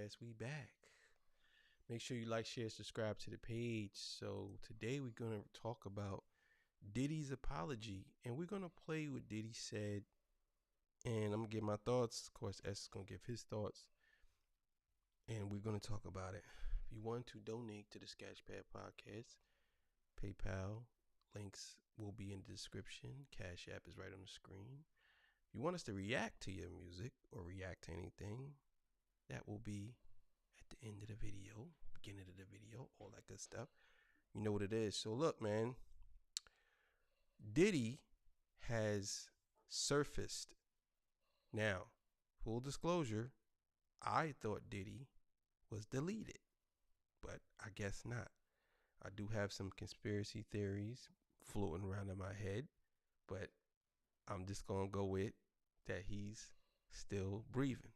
podcast. We back. Make sure you like, share, subscribe to the page. So today we're gonna talk about Diddy's apology, and we're gonna play what Diddy said. And I'm gonna give my thoughts. Of course, S is gonna give his thoughts, and we're gonna talk about it. If you want to donate to the Sketchpad podcast, PayPal links will be in the description. Cash App is right on the screen. If you want us to react to your music or react to anything, that will be at the end of the video, beginning of the video, all that good stuff. You know what it is. So look, man, Diddy has surfaced. Now, full disclosure, I thought Diddy was deleted, but I guess not. I do have some conspiracy theories floating around in my head, but I'm just going to go with that he's still breathing.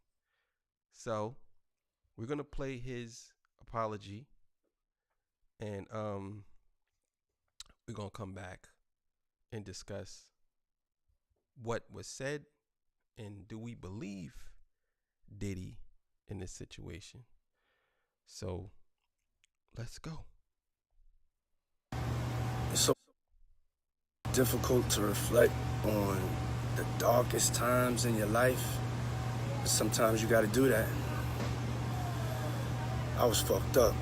So we're going to play his apology, and we're going to come back and discuss what was said and do we believe Diddy in this situation. So let's go. It's so difficult to reflect on the darkest times in your life. But sometimes you gotta do that. I was fucked up.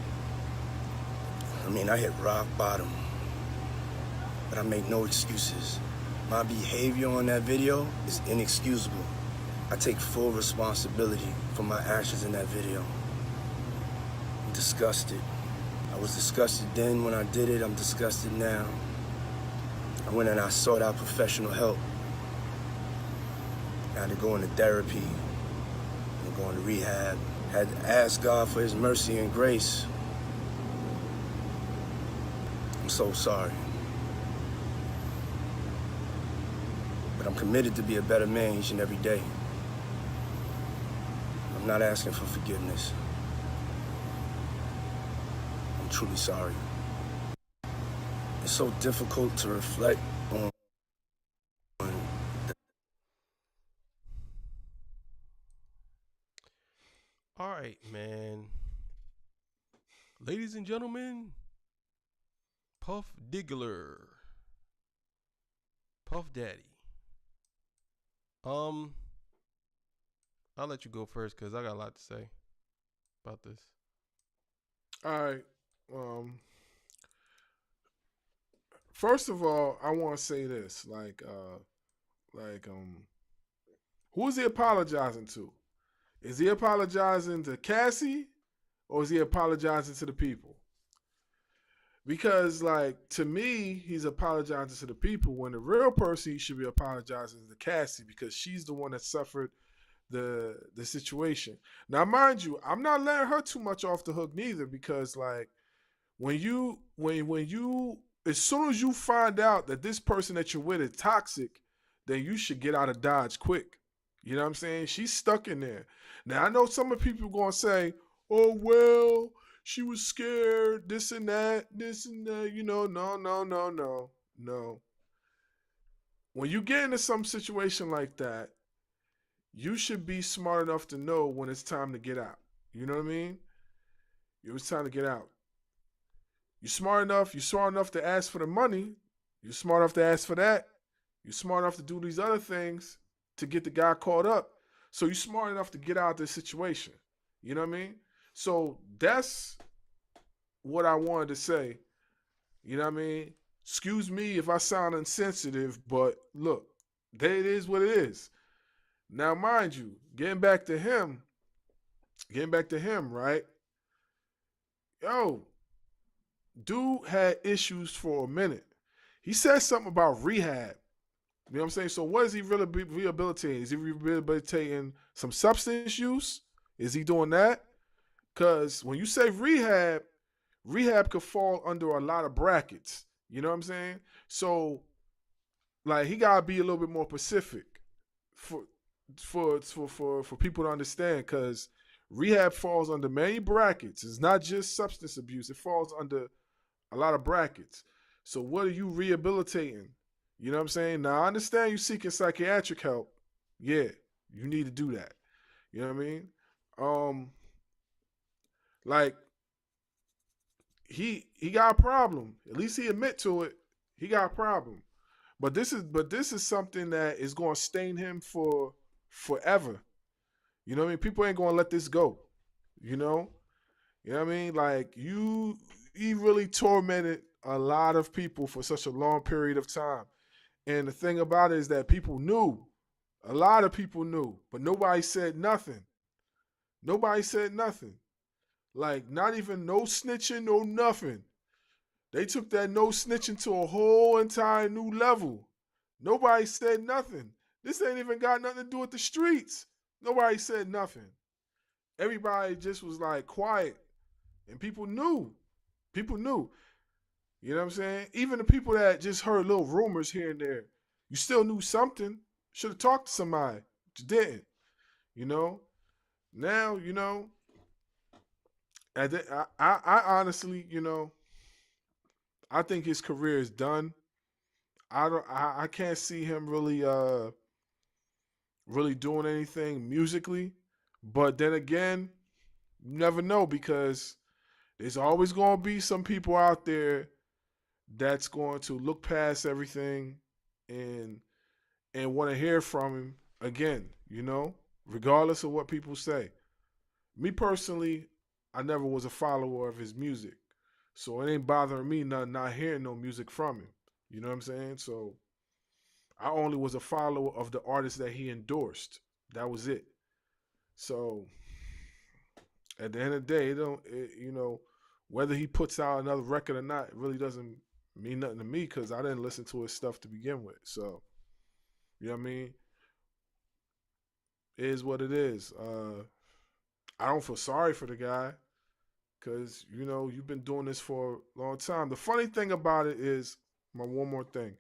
I hit rock bottom. But I make no excuses. My behavior on that video is inexcusable. I take full responsibility for my actions in that video. I'm disgusted. I was disgusted then when I did it. I'm disgusted now. I went and I sought out professional help. I had to go into therapy. I'm going to rehab. Had to ask God for his mercy and grace. I'm so sorry. But I'm committed to be a better man each and every day. I'm not asking for forgiveness. I'm truly sorry. It's so difficult to reflect on All right, man. Ladies and gentlemen, Puff Diggler. Puff Daddy. I'll let you go first because I got a lot to say about this. All right. First of all, I want to say this: who is he apologizing to? Is he apologizing to Cassie, or is he apologizing to the people? Because, to me, he's apologizing to the people when the real person he should be apologizing to Cassie because she's the one that suffered the situation. Now, mind you, I'm not letting her too much off the hook neither because, when you as soon as you find out that this person that you're with is toxic, then you should get out of Dodge quick. You know what I'm saying? She's stuck in there. Now, I know some of the people are going to say, oh, well, she was scared, this and that. No. When you get into some situation like that, you should be smart enough to know when it's time to get out. You know what I mean? It was time to get out. You're smart enough to ask for the money. You're smart enough to ask for that. You're smart enough to do these other things to get the guy caught up. So you're smart enough to get out of this situation. You know what I mean? So that's what I wanted to say. You know what I mean? Excuse me if I sound insensitive, but look, it is what it is. Now, mind you, getting back to him, right? Yo, dude had issues for a minute. He said something about rehab. You know what I'm saying? So what is he really rehabilitating? Is he rehabilitating some substance use? Is he doing that? Because when you say rehab could fall under a lot of brackets. You know what I'm saying? So, he gotta be a little bit more specific for people to understand. Because rehab falls under many brackets. It's not just substance abuse. It falls under a lot of brackets. So what are you rehabilitating? You know what I'm saying? Now, I understand you seeking psychiatric help. Yeah, you need to do that. You know what I mean? Like he got a problem. At least he admit to it. He got a problem. But this is something that is going to stain him for forever. You know what I mean? People ain't going to let this go. You know? You know what I mean? Like he really tormented a lot of people for such a long period of time. And the thing about it is that people knew. A lot of people knew, but nobody said nothing. Nobody said nothing. Like not even no snitching, no nothing. They took that no snitching to a whole entire new level. Nobody said nothing. This ain't even got nothing to do with the streets. Nobody said nothing. Everybody just was like quiet. And people knew. People knew. You know what I'm saying? Even the people that just heard little rumors here and there, you still knew something. Should have talked to somebody. But you didn't. You know? Now, I honestly, I think his career is done. I can't see him really doing anything musically. But then again, you never know because there's always going to be some people out there that's going to look past everything and want to hear from him again, regardless of what people say. Me personally, I never was a follower of his music. So it ain't bothering me not hearing no music from him. You know what I'm saying? So I only was a follower of the artists that he endorsed. That was it. So at the end of the day, whether he puts out another record or not, it really doesn't mean nothing to me because I didn't listen to his stuff to begin with. So, you know what I mean? It is what it is. I don't feel sorry for the guy because, you've been doing this for a long time. The funny thing about it is, one more thing.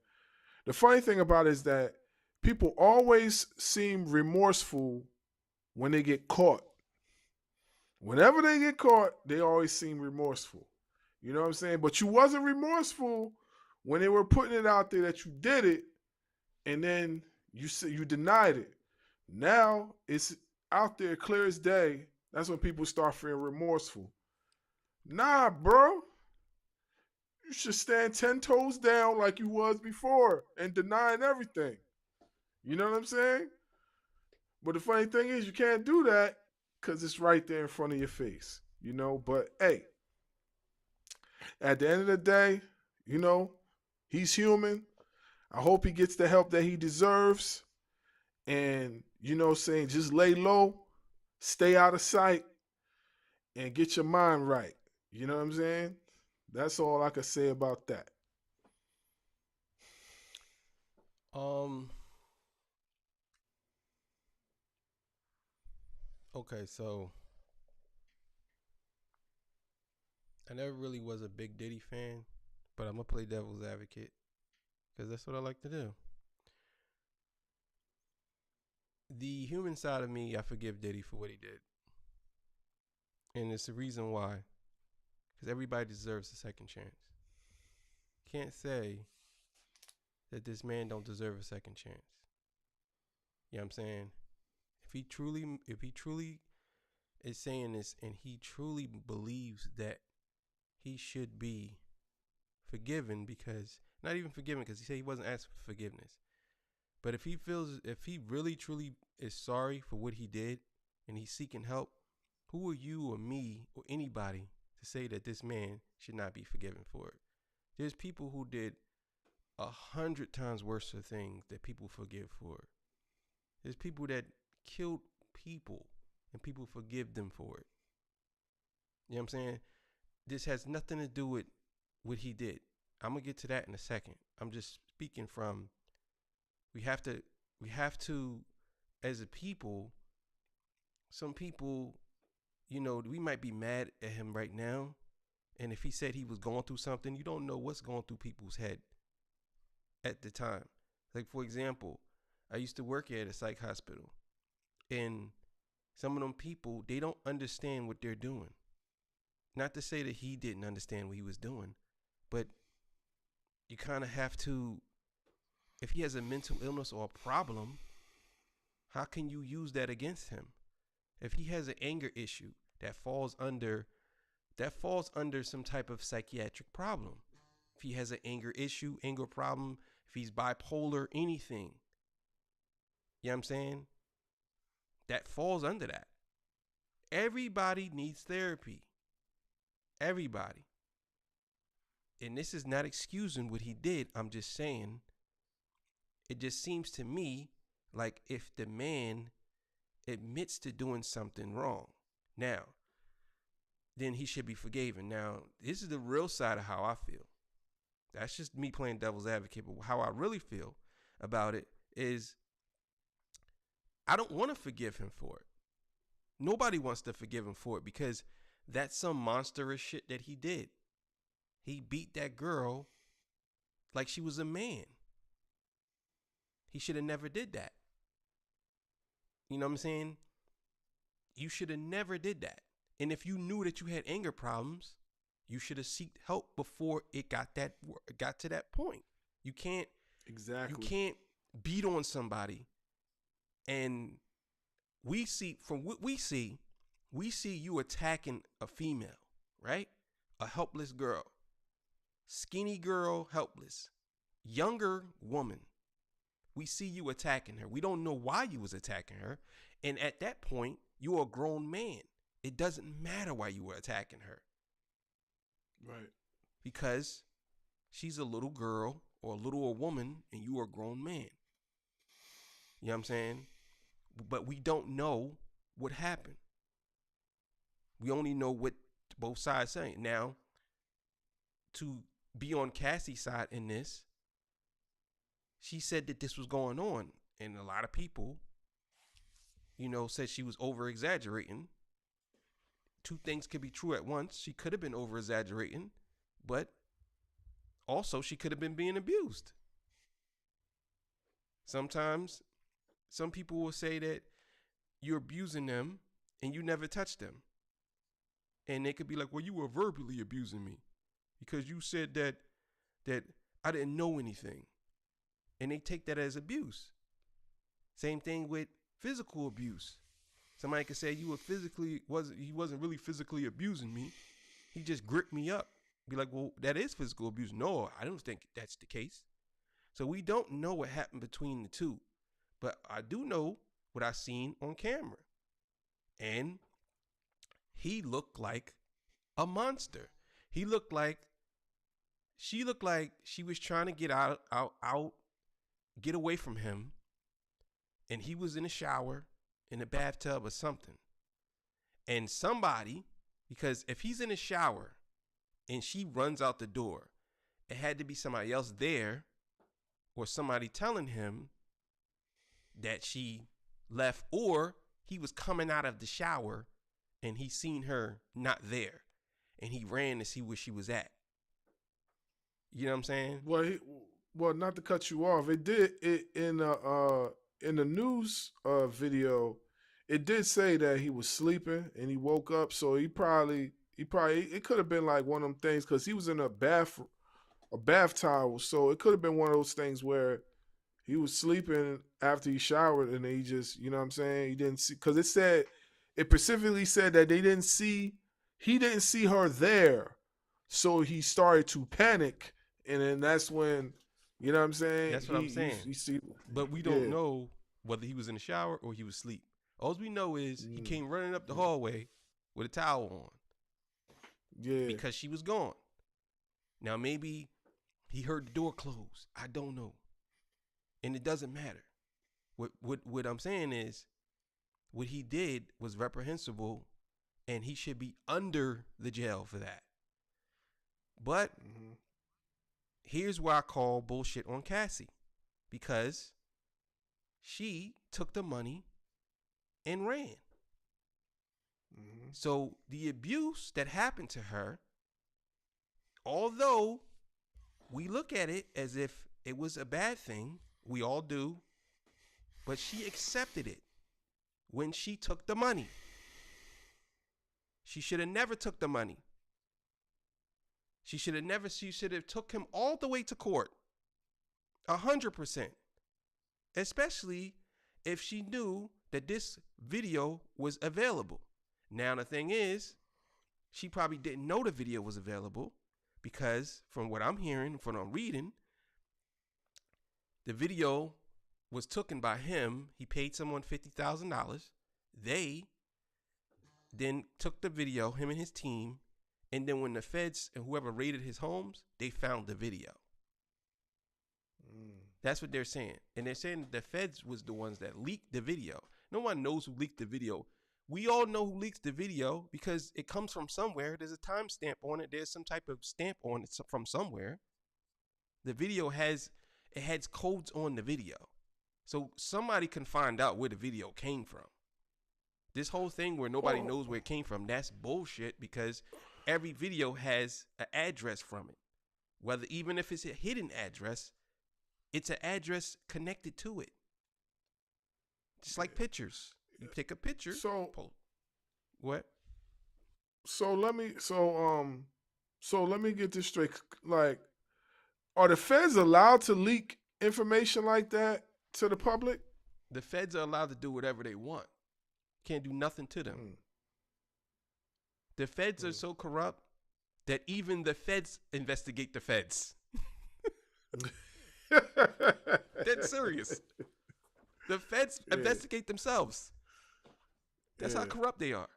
The funny thing about it is that people always seem remorseful when they get caught. Whenever they get caught, they always seem remorseful. You know what I'm saying? But you wasn't remorseful when they were putting it out there that you did it, and then you denied it. Now it's out there clear as day. That's when people start feeling remorseful. Nah, bro. You should stand 10 toes down like you was before and denying everything. You know what I'm saying? But the funny thing is you can't do that because it's right there in front of your face. But hey, at the end of the day, he's human. I hope he gets the help that he deserves. And, saying just lay low, stay out of sight, and get your mind right. You know what I'm saying? That's all I can say about that. Um. Okay, so I never really was a big Diddy fan, but I'm gonna play devil's advocate because that's what I like to do. The human side of me, I forgive Diddy for what he did, and it's the reason why. Because everybody deserves a second chance. Can't say that this man don't deserve a second chance. You know what I'm saying? If he truly is saying this and he truly believes that he should be forgiven, because not even forgiven because he said he wasn't asking for forgiveness, but if he really truly is sorry for what he did and he's seeking help, who are you or me or anybody to say that this man should not be forgiven for it? There's people who did 100 times worse things that people forgive for. There's people that killed people and people forgive them for it. You know what I'm saying? This has nothing to do with what he did. I'm gonna get to that in a second. I'm just speaking from we have to as a people, some people, we might be mad at him right now. And if he said he was going through something, you don't know what's going through people's head at the time. Like, for example, I used to work at a psych hospital. And some of them people, they don't understand what they're doing. Not to say that he didn't understand what he was doing, but you kind of have to, if he has a mental illness or a problem, how can you use that against him? If he has an anger issue that falls under that falls under some type of psychiatric problem. If he has an anger issue, anger problem, if he's bipolar, anything. You know what I'm saying? That falls under that. Everybody needs therapy. Everybody. And this is not excusing what he did. I'm just saying, it just seems to me like if the man admits to doing something wrong, now, then he should be forgiven. Now, this is the real side of how I feel. That's just me playing devil's advocate. But how I really feel about it is I don't want to forgive him for it. Nobody wants to forgive him for it because that's some monstrous shit that he did. He beat that girl like she was a man. He should have never did that. You know what I'm saying? You should have never did that. And if you knew that you had anger problems, you should have sought help before it got to that point. You can't beat on somebody. And we see from what we see you attacking a female, right? A helpless girl, skinny girl, helpless, younger woman. We see you attacking her. We don't know why you was attacking her. And at that point, you're a grown man. It doesn't matter why you were attacking her. Right. Because she's a little girl or a little woman and you are a grown man. You know what I'm saying? But we don't know what happened. We only know what both sides saying. Now, to be on Cassie's side in this, she said that this was going on. And a lot of people, said she was over-exaggerating. Two things could be true at once. She could have been over-exaggerating, but also she could have been being abused. Sometimes some people will say that you're abusing them and you never touch them. And they could be like, well, you were verbally abusing me because you said that I didn't know anything. And they take that as abuse. Same thing with physical abuse. Somebody could say he wasn't really physically abusing me. He just gripped me up. Be like, well, that is physical abuse. No, I don't think that's the case. So we don't know what happened between the two. But I do know what I seen on camera. And he looked like a monster. She looked like she was trying to get out, get away from him. And he was in a shower, in a bathtub or something. And somebody, because if he's in a shower and she runs out the door, it had to be somebody else there or somebody telling him that she left, or he was coming out of the shower and he seen her not there and he ran to see where she was at. You know what I'm saying? Well, not to cut you off, it did it in the news video. It did say that he was sleeping and he woke up, so it could have been like one of them things because he was in a bath towel, so it could have been one of those things where he was sleeping after he showered and he just, you know what I'm saying, he didn't see, because it specifically said that he didn't see her there, so he started to panic, and then that's when, you know what I'm saying? That's what I'm saying. But we don't know whether he was in the shower or he was asleep. All we know is he came running up the hallway with a towel on. Yeah. Because she was gone. Now, maybe he heard the door close. I don't know. And it doesn't matter. What I'm saying is what he did was reprehensible and he should be under the jail for that. But here's why I call bullshit on Cassie. Because she took the money and ran. So the abuse that happened to her, although we look at it as if it was a bad thing, we all do, but she accepted it when she took the money. She should have never took the money. She should have took him all the way to court. 100%. Especially if she knew that this video was available. Now the thing is, she probably didn't know the video was available because from what I'm hearing, from what I'm reading, the video was taken by him. He paid someone $50,000. They then took the video, him and his team, and then when the feds and whoever raided his homes, they found the video. That's what they're saying. And they're saying the feds was the ones that leaked the video. No one knows who leaked the video. We all know who leaks the video because it comes from somewhere. There's a timestamp on it. There's some type of stamp on it from somewhere. The video has codes on the video. So somebody can find out where the video came from. This whole thing where nobody knows where it came from, that's bullshit because every video has an address from it. Whether even if it's a hidden address, it's an address connected to it. Just like pictures. You take a picture. So what? So let me get this straight. Like, are the feds allowed to leak information like that to the public? The feds are allowed to do whatever they want. Can't do nothing to them. The feds are so corrupt that even the feds investigate the feds. That's serious. The feds investigate themselves. That's how corrupt they are.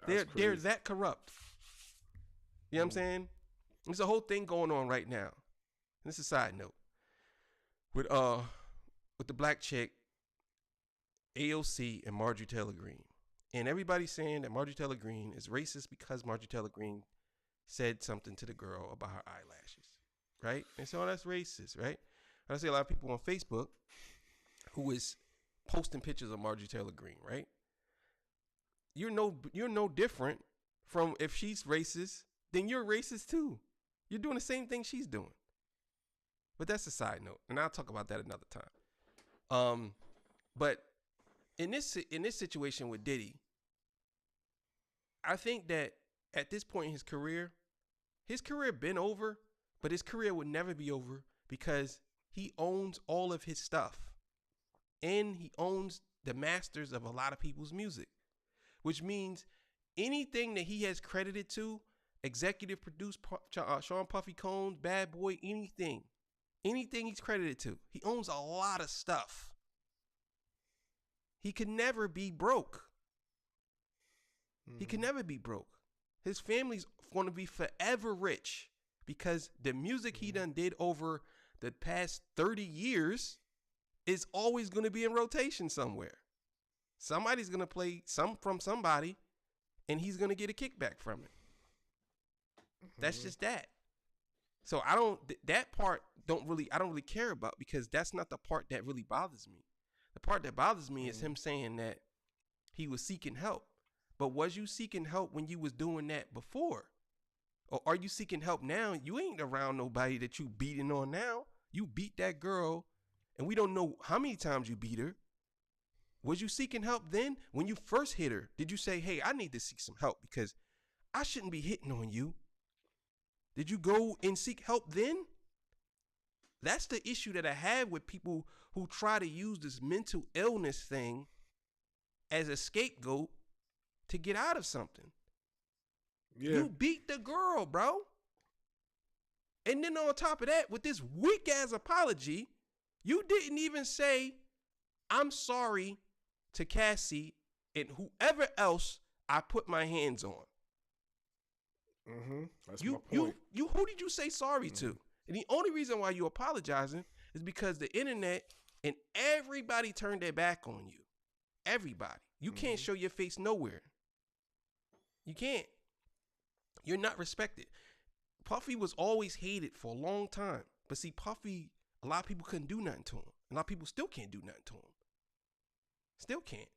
They're that corrupt. You know what I'm saying? There's a whole thing going on right now. This is a side note. With the black chick, AOC and Marjorie Taylor Greene. And everybody's saying that Marjorie Taylor Greene is racist because Marjorie Taylor Greene said something to the girl about her eyelashes. Right? And so that's racist, right? And I see a lot of people on Facebook who is posting pictures of Marjorie Taylor Greene, right? You're no different from if she's racist, then you're racist too. You're doing the same thing she's doing. But that's a side note, and I'll talk about that another time. But in this situation with Diddy, I think that at this point in his career been over, but his career would never be over because he owns all of his stuff. And he owns the masters of a lot of people's music, which means anything that he has credited to, executive produced Sean Puffy Combs, Bad Boy, anything he's credited to, he owns a lot of stuff. He can never be broke. He can never be broke. His family's going to be forever rich because the music he done did over the past 30 years is always going to be in rotation somewhere. Somebody's going to play from somebody and he's going to get a kickback from it. That's just that. So I don't really care about because that's not the part that really bothers me. The part that bothers me is him saying that he was seeking help. But was you seeking help when you was doing that before? Or are you seeking help now? You ain't around nobody that you beating on now. You beat that girl and we don't know how many times you beat her. Was you seeking help then? When you first hit her, did you say, hey, I need to seek some help because I shouldn't be hitting on you? Did you go and seek help then? That's the issue that I have with people who try to use this mental illness thing as a scapegoat to get out of something. Yeah. You beat the girl, bro. And then on top of that, with this weak ass apology, you didn't even say, I'm sorry to Cassie and whoever else I put my hands on. That's my point. Who did you say sorry to? And the only reason why you apologizing is because the internet and everybody turned their back on you. Everybody. You can't show your face nowhere. You can't. You're not respected. Puffy was always hated for a long time. But see, Puffy, a lot of people couldn't do nothing to him. A lot of people still can't do nothing to him. Still can't.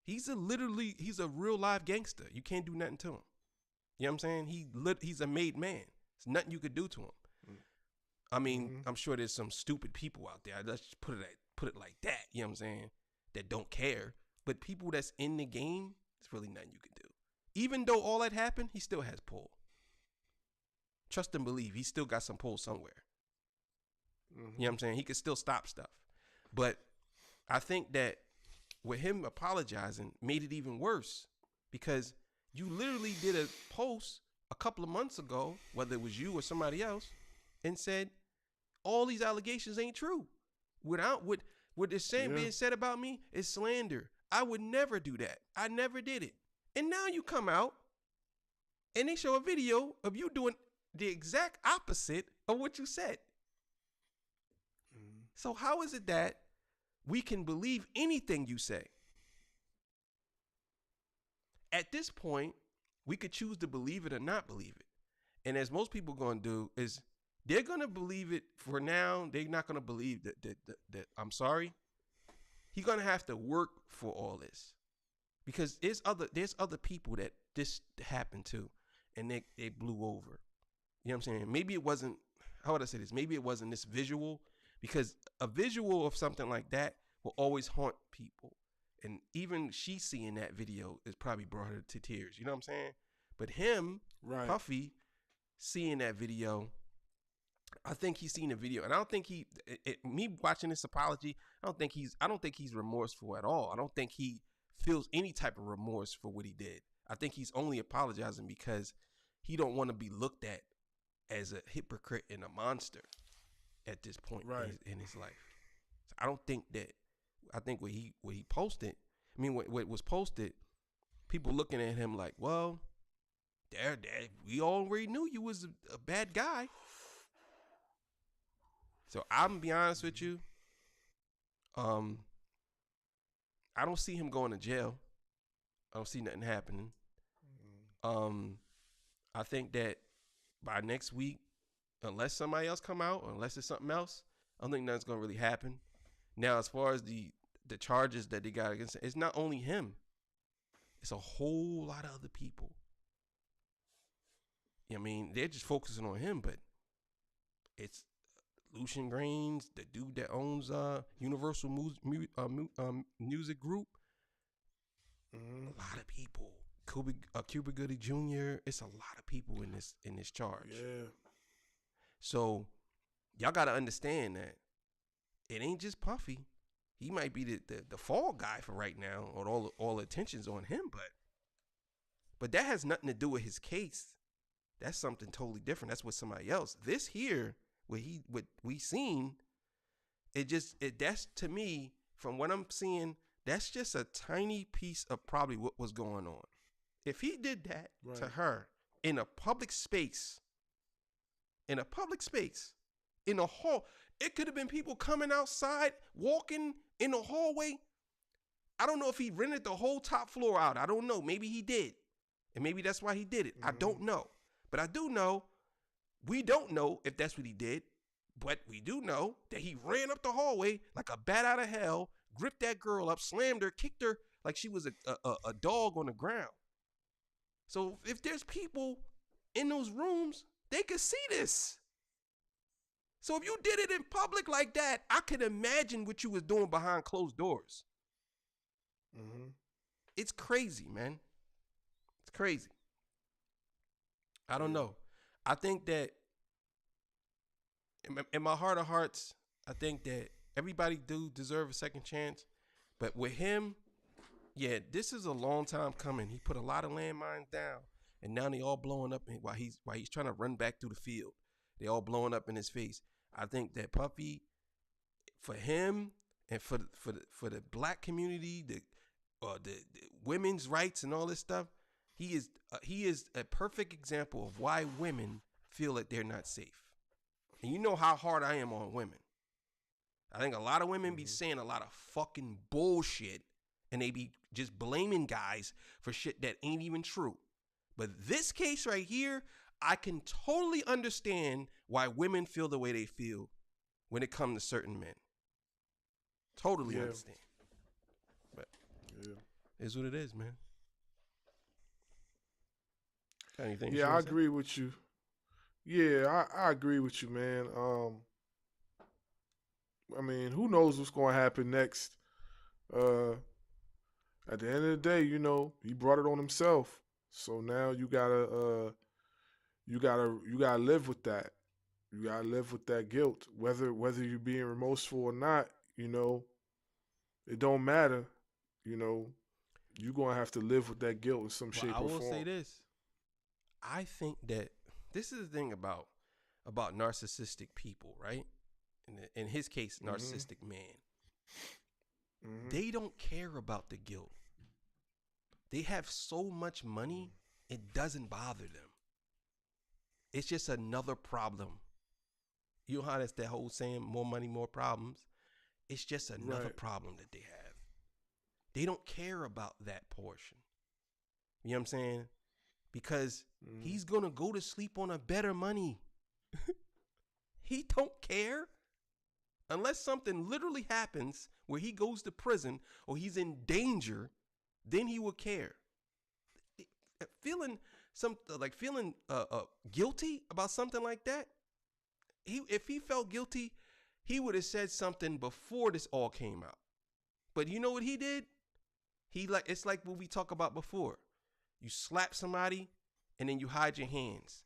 He's a real live gangster. You can't do nothing to him. You know what I'm saying? He's a made man. There's nothing you could do to him. I mean, I'm sure there's some stupid people out there. Let's just put it like that. You know what I'm saying? That don't care. But people that's in the game, there's really nothing you can do. Even though all that happened, he still has pull. Trust and believe, he still got some pull somewhere. You know what I'm saying? He could still stop stuff. But I think that with him apologizing made it even worse because You literally did a post a couple of months ago, whether it was you or somebody else, and said all these allegations ain't true. Without what they're saying being said about me is slander. I would never do that. I never did it. And now you come out and they show a video of you doing the exact opposite of what you said. So how is it that we can believe anything you say? At this point, we could choose to believe it or not believe it. And as most people are going to do is they're going to believe it for now. They're not going to believe that I'm sorry. He's going to have to work for all this because there's other people that this happened to and they blew over. You know what I'm saying? Maybe it wasn't, how would I say this? Maybe it wasn't this visual, because a visual of something like that will always haunt people. And even she seeing that video is probably brought her to tears. You know what I'm saying? But him, right, Puffy, seeing that video, I think he's seen the video, and I don't think me watching this apology, I don't think he's remorseful at all. I don't think he feels any type of remorse for what he did. I think he's only apologizing because he don't want to be looked at as a hypocrite and a monster at this point in his life. So I don't think that. I think what he posted, I mean, what was posted, people looking at him like, well, we already knew you was a bad guy. So I'm gonna be honest with you. I don't see him going to jail. I don't see nothing happening. I think that by next week, unless somebody else come out, or unless it's something else, I don't think nothing's gonna really happen. Now, as far as the charges that they got against him, it's not only him. It's a whole lot of other people. I mean, they're just focusing on him, but it's Lucian Grains, the dude that owns Universal Music Group. A lot of people. Cuba Gooding Jr. It's a lot of people in this charge. Yeah. So y'all got to understand that it ain't just Puffy. He might be the fall guy for right now, or all the attention's on him, but that has nothing to do with his case. That's something totally different. That's with somebody else. This here, what we seen, that's to me, from what I'm seeing, that's just a tiny piece of probably what was going on. If he did that to her in a public space, in a hall, it could have been people coming outside, walking in the hallway. I don't know if he rented the whole top floor out. I don't know. Maybe he did. And maybe that's why he did it. I don't know. But I do know, we don't know if that's what he did, but we do know that he ran up the hallway like a bat out of hell, gripped that girl up, slammed her, kicked her like she was a dog on the ground. So if there's people in those rooms, they could see this. So if you did it in public like that, I could imagine what you was doing behind closed doors. It's crazy, man. It's crazy. I don't know. I think that in my heart of hearts, I think that everybody do deserve a second chance. But with him, yeah, this is a long time coming. He put a lot of landmines down, and now they all blowing up while he's trying to run back through the field. They all blowing up in his face. I think that Puffy, for him and for the black community, the women's rights and all this stuff, he is a perfect example of why women feel that they're not safe. And you know how hard I am on women. I think a lot of women be saying a lot of fucking bullshit, and they be just blaming guys for shit that ain't even true. But this case right here, I can totally understand why women feel the way they feel when it comes to certain men. Totally understand. But it's what it is, man. Anything? Yeah, I agree with you. Yeah, I agree with you, man. I mean, who knows what's going to happen next? At the end of the day, you know, he brought it on himself. So now you gotta live with that. You gotta live with that guilt, whether you're being remorseful or not. You know, it don't matter. You know, you're gonna have to live with that guilt in some Well, shape I or will say form. this. I think that this is the thing about narcissistic people, right? In his case, Mm-hmm. narcissistic man. Mm-hmm. They don't care about the guilt. They have so much money, it doesn't bother them. It's just another problem. You know how that's that whole saying, more money, more problems? It's just another Right. problem that they have. They don't care about that portion. You know what I'm saying? Because Mm-hmm. he's going to go to sleep on a better money. He don't care. Unless something literally happens where he goes to prison or he's in danger, then he will care. Feeling feeling guilty about something like that. If he felt guilty, he would have said something before this all came out. But you know what he did? It's like what we talked about before. You slap somebody and then you hide your hands.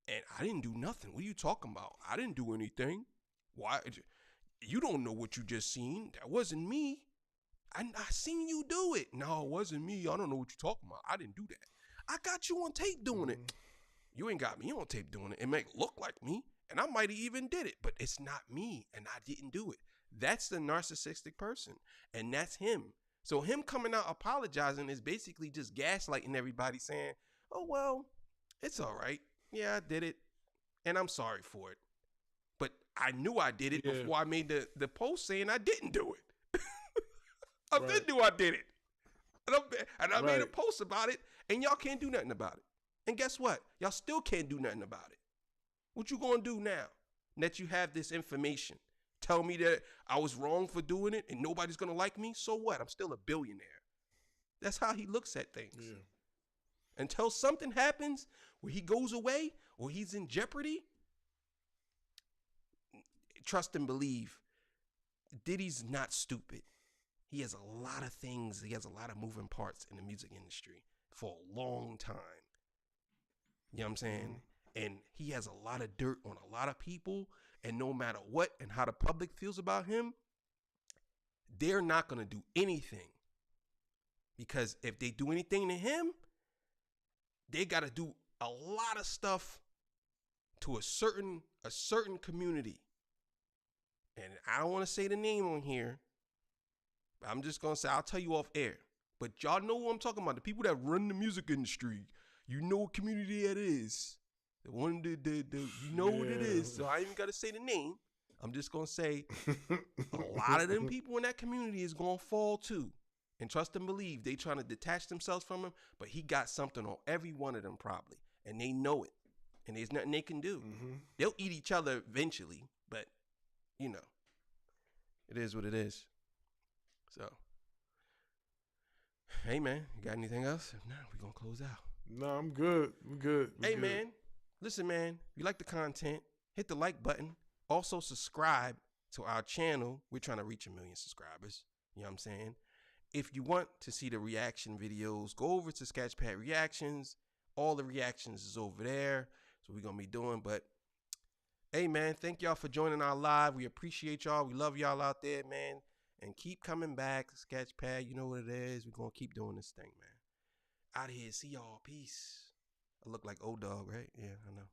And I didn't do nothing. What are you talking about? I didn't do anything. Why? You don't know what you just seen. That wasn't me. I seen you do it. No, it wasn't me. I don't know what you're talking about. I didn't do that. I got you on tape doing it. Mm-hmm. You ain't got me on tape doing it. It may look like me, and I might have even did it, but it's not me, and I didn't do it. That's the narcissistic person, and that's him. So him coming out apologizing is basically just gaslighting everybody, saying, "Oh well, it's all right. Yeah, I did it, and I'm sorry for it. But I knew I did it Yeah. before I made the post saying I didn't do it. I Right. knew I did it, and I made a Right. post about it, and y'all can't do nothing about it. And guess what? Y'all still can't do nothing about it. What you gonna do now that you have this information? Tell me that I was wrong for doing it and nobody's gonna like me? So what? I'm still a billionaire. That's how he looks at things. Yeah. Until something happens where he goes away or he's in jeopardy, trust and believe, Diddy's not stupid. He has a lot of things. He has a lot of moving parts in the music industry for a long time. You know what I'm saying? And he has a lot of dirt on a lot of people. And no matter what and how the public feels about him, they're not going to do anything. Because if they do anything to him, they got to do a lot of stuff to a certain community. And I don't want to say the name on here, but I'm just going to say, I'll tell you off air. But y'all know what I'm talking about. The people that run the music industry, you know what community that is. The one that you know what it is. So I ain't even got to say the name. I'm just going to say a lot of them people in that community is going to fall too. And trust and believe, they trying to detach themselves from him, but he got something on every one of them probably. And they know it. And there's nothing they can do. Mm-hmm. They'll eat each other eventually, but, you know, it is what it is. So, hey, man, you got anything else? If not, we're going to close out. No, I'm good. We're good. Hey, man, listen, man, if you like the content, hit the like button. Also, subscribe to our channel. We're trying to reach 1 million subscribers. You know what I'm saying? If you want to see the reaction videos, go over to Sketchpad Reactions. All the reactions is over there. So we're going to be doing. But, hey, man, thank y'all for joining our live. We appreciate y'all. We love y'all out there, man. And keep coming back. Sketchpad, you know what it is. We're going to keep doing this thing, man. Out of here. See y'all. Peace. I look like O-Dog, right? Yeah, I know.